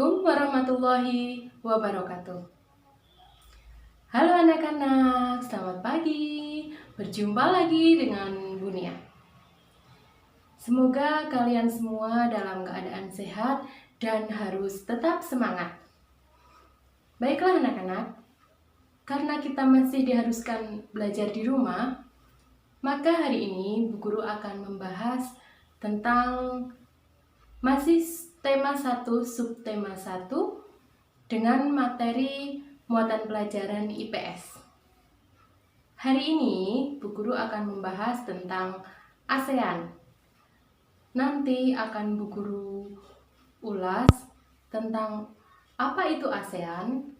Assalamualaikum warahmatullahi wabarakatuh. Halo anak-anak, selamat pagi. Berjumpa lagi dengan Bunia. Semoga kalian semua dalam keadaan sehat dan harus tetap semangat. Baiklah anak-anak, karena kita masih diharuskan belajar di rumah, maka hari ini Bu Guru akan membahas tentang masih tema 1, subtema 1 dengan materi muatan pelajaran IPS. Hari ini Bu Guru akan membahas tentang ASEAN. Nanti akan Bu Guru ulas tentang apa itu ASEAN,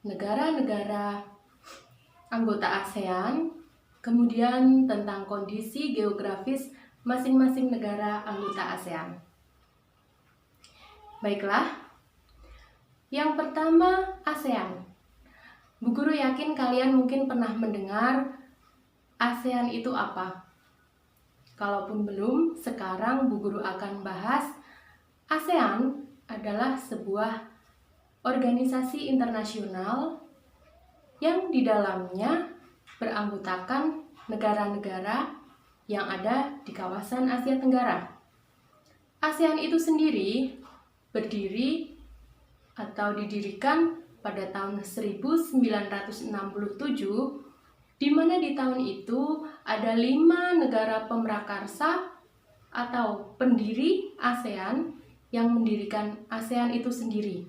negara-negara anggota ASEAN, kemudian tentang kondisi geografis masing-masing negara anggota ASEAN. Baiklah, yang pertama ASEAN. Bu Guru yakin kalian mungkin pernah mendengar ASEAN itu apa. Kalaupun belum, sekarang Bu Guru akan bahas ASEAN adalah sebuah organisasi internasional yang di dalamnya beranggotakan negara-negara yang ada di kawasan Asia Tenggara. ASEAN itu sendiri berdiri atau didirikan pada tahun 1967, di mana di tahun itu ada 5 negara pemrakarsa atau pendiri ASEAN yang mendirikan ASEAN itu sendiri.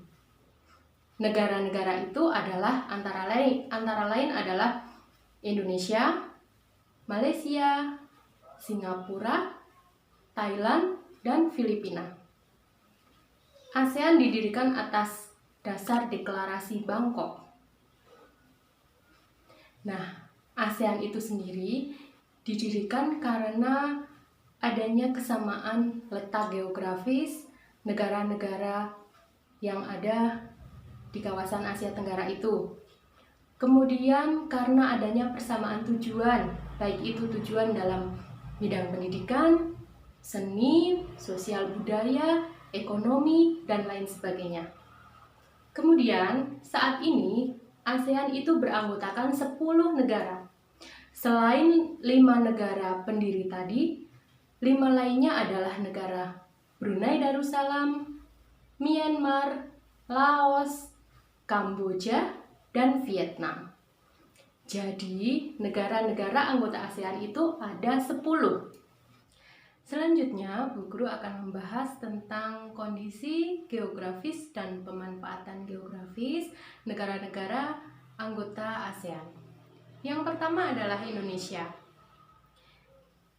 Negara-negara itu adalah antara lain adalah Indonesia, Malaysia, Singapura, Thailand, dan Filipina. ASEAN didirikan atas dasar deklarasi Bangkok. Nah, ASEAN itu sendiri didirikan karena adanya kesamaan letak geografis negara-negara yang ada di kawasan Asia Tenggara itu. Kemudian karena adanya persamaan tujuan, baik itu tujuan dalam bidang pendidikan, seni, sosial budaya, ekonomi, dan lain sebagainya. Kemudian saat ini ASEAN itu beranggotakan 10 negara. Selain 5 negara pendiri tadi, 5 lainnya adalah negara Brunei Darussalam, Myanmar, Laos, Kamboja, dan Vietnam. Jadi negara-negara anggota ASEAN itu ada 10. Selanjutnya, Bu Guru akan membahas tentang kondisi geografis dan pemanfaatan geografis negara-negara anggota ASEAN. Yang pertama adalah Indonesia.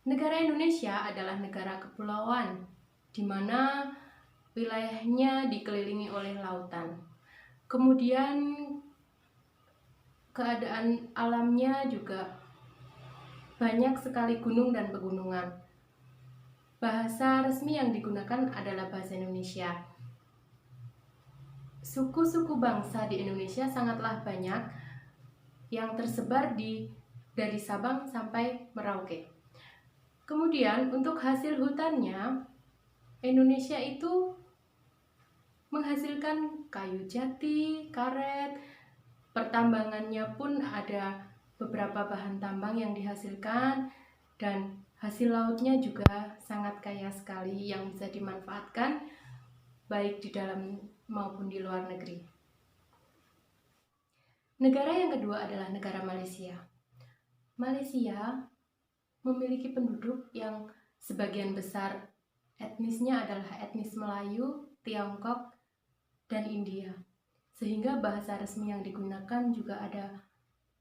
Negara Indonesia adalah negara kepulauan, di mana wilayahnya dikelilingi oleh lautan. Kemudian keadaan alamnya juga banyak sekali gunung dan pegunungan. Bahasa resmi yang digunakan adalah bahasa Indonesia. Suku-suku bangsa di Indonesia sangatlah banyak yang tersebar dari Sabang sampai Merauke. Kemudian untuk hasil hutannya, Indonesia itu menghasilkan kayu jati, karet, pertambangannya pun ada beberapa bahan tambang yang dihasilkan, dan hasil lautnya juga sangat kaya sekali yang bisa dimanfaatkan baik di dalam maupun di luar negeri. Negara yang kedua adalah negara Malaysia. Malaysia memiliki penduduk yang sebagian besar etnisnya adalah etnis Melayu, Tiongkok, dan India. Sehingga bahasa resmi yang digunakan juga ada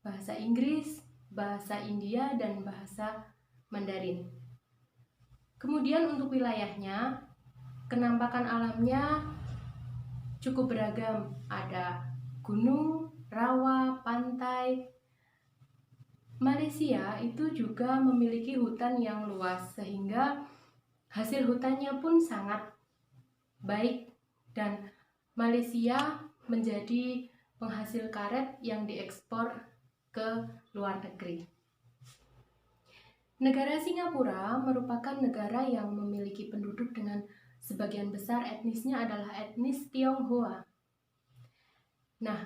bahasa Inggris, bahasa India, dan bahasa Mandarin. Kemudian untuk wilayahnya, kenampakan alamnya cukup beragam. Ada gunung, rawa, pantai. Malaysia itu juga memiliki hutan yang luas, sehingga hasil hutannya pun sangat baik, dan Malaysia menjadi penghasil karet yang diekspor ke luar negeri. Negara Singapura merupakan negara yang memiliki penduduk dengan sebagian besar etnisnya adalah etnis Tionghoa. Nah,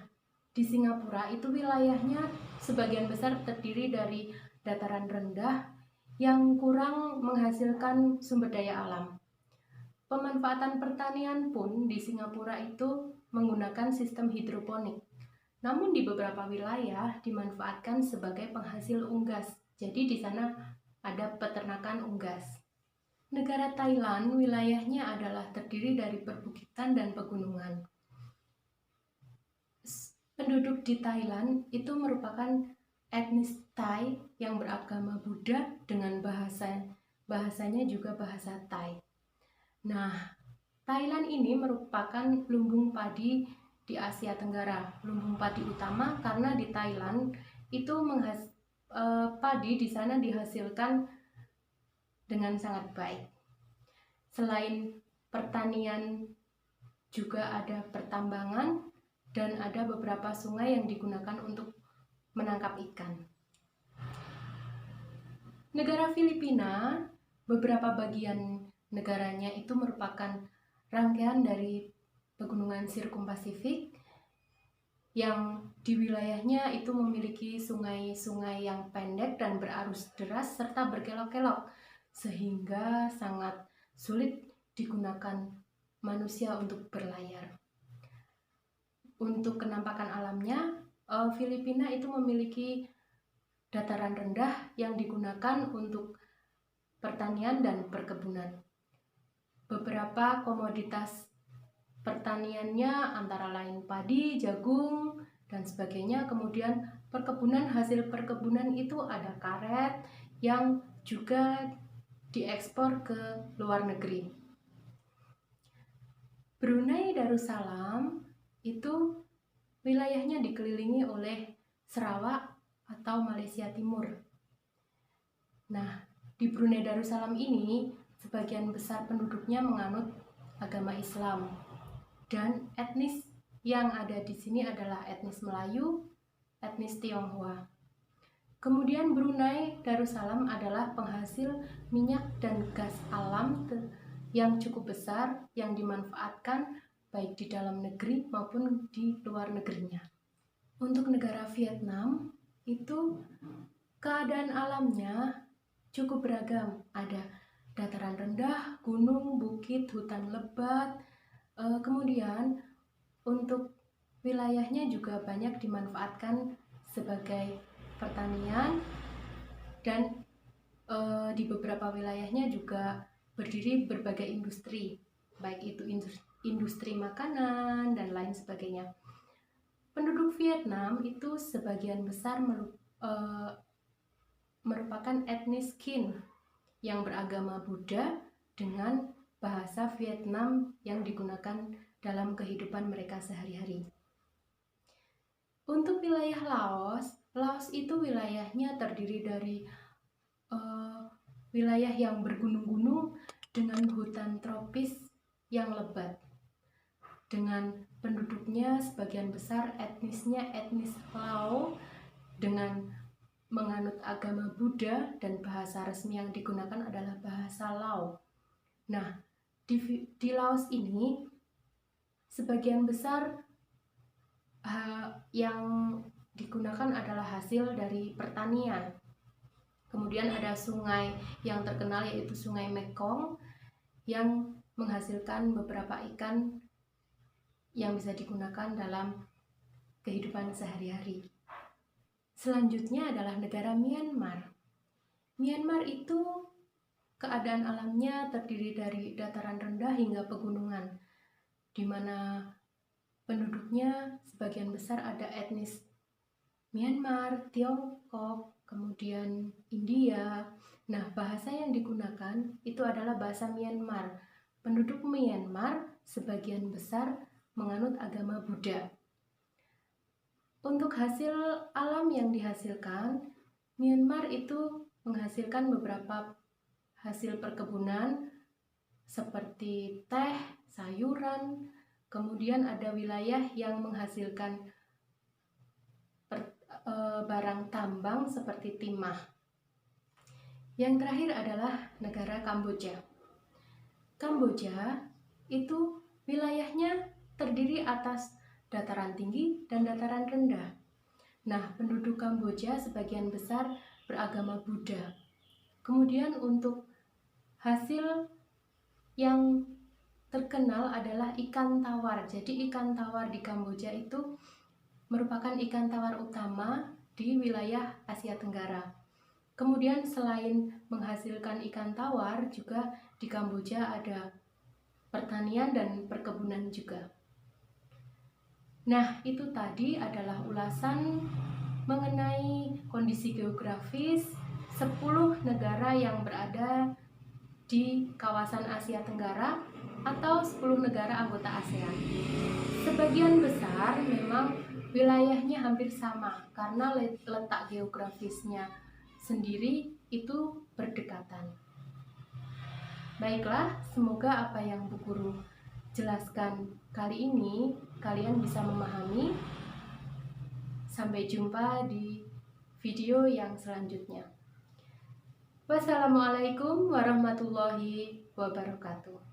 di Singapura itu wilayahnya sebagian besar terdiri dari dataran rendah yang kurang menghasilkan sumber daya alam. Pemanfaatan pertanian pun di Singapura itu menggunakan sistem hidroponik. Namun di beberapa wilayah dimanfaatkan sebagai penghasil unggas. Jadi di sana ada peternakan unggas. Negara Thailand wilayahnya adalah terdiri dari perbukitan dan pegunungan. Penduduk di Thailand itu merupakan etnis Thai yang beragama Buddha dengan bahasanya juga bahasa Thai. Nah, Thailand ini merupakan lumbung padi di Asia Tenggara, lumbung padi utama karena di Thailand itu padi di sana dihasilkan dengan sangat baik. Selain pertanian juga ada pertambangan dan ada beberapa sungai yang digunakan untuk menangkap ikan. Negara Filipina, beberapa bagian negaranya itu merupakan rangkaian dari pegunungan Sirkumpasifik yang di wilayahnya itu memiliki sungai-sungai yang pendek dan berarus deras serta berkelok-kelok sehingga sangat sulit digunakan manusia untuk berlayar. Untuk kenampakan alamnya, Filipina itu memiliki dataran rendah yang digunakan untuk pertanian dan perkebunan. Beberapa komoditas pertaniannya antara lain padi, jagung, dan sebagainya. Kemudian hasil perkebunan itu ada karet yang juga diekspor ke luar negeri. Brunei Darussalam itu wilayahnya dikelilingi oleh Sarawak atau Malaysia Timur. Nah, di Brunei Darussalam ini sebagian besar penduduknya menganut agama Islam dan etnis yang ada di sini adalah etnis Melayu, etnis Tionghoa. Kemudian Brunei Darussalam adalah penghasil minyak dan gas alam yang cukup besar yang dimanfaatkan baik di dalam negeri maupun di luar negerinya. Untuk negara Vietnam itu keadaan alamnya cukup beragam. Ada dataran rendah, gunung, bukit, hutan lebat. Kemudian untuk wilayahnya juga banyak dimanfaatkan sebagai pertanian dan di beberapa wilayahnya juga berdiri berbagai industri, baik itu industri makanan dan lain sebagainya. Penduduk Vietnam itu sebagian besar merupakan etnis Kinh yang beragama Buddha dengan bahasa Vietnam yang digunakan dalam kehidupan mereka sehari-hari. Untuk wilayah Laos itu wilayahnya terdiri dari wilayah yang bergunung-gunung dengan hutan tropis yang lebat. Dengan penduduknya sebagian besar etnisnya etnis Lao dengan menganut agama Buddha dan bahasa resmi yang digunakan adalah bahasa Lao. Nah, di Laos ini sebagian besar yang digunakan adalah hasil dari pertanian. Kemudian ada sungai yang terkenal yaitu Sungai Mekong yang menghasilkan beberapa ikan yang bisa digunakan dalam kehidupan sehari-hari. Selanjutnya adalah negara Myanmar. Myanmar itu keadaan alamnya terdiri dari dataran rendah hingga pegunungan, di mana penduduknya sebagian besar ada etnis Myanmar, Tiongkok, kemudian India. Nah, bahasa yang digunakan itu adalah bahasa Myanmar. Penduduk Myanmar sebagian besar menganut agama Buddha. Untuk hasil alam yang dihasilkan, Myanmar itu menghasilkan beberapa hasil perkebunan seperti teh, sayuran, kemudian ada wilayah yang menghasilkan barang tambang seperti timah. Yang terakhir adalah negara Kamboja. Kamboja itu wilayahnya terdiri atas dataran tinggi dan dataran rendah. Nah, penduduk Kamboja sebagian besar beragama Buddha. Kemudian untuk hasil yang terkenal adalah ikan tawar. Jadi ikan tawar di Kamboja itu merupakan ikan tawar utama di wilayah Asia Tenggara. Kemudian selain menghasilkan ikan tawar, juga di Kamboja ada pertanian dan perkebunan juga. Nah, itu tadi adalah ulasan mengenai kondisi geografis 10 negara yang berada di kawasan Asia Tenggara atau 10 negara anggota ASEAN. Sebagian besar memang wilayahnya hampir sama karena letak geografisnya sendiri itu berdekatan. Baiklah, semoga apa yang Bu Guru jelaskan kali ini kalian bisa memahami. Sampai jumpa di video yang selanjutnya. Wassalamualaikum warahmatullahi wabarakatuh.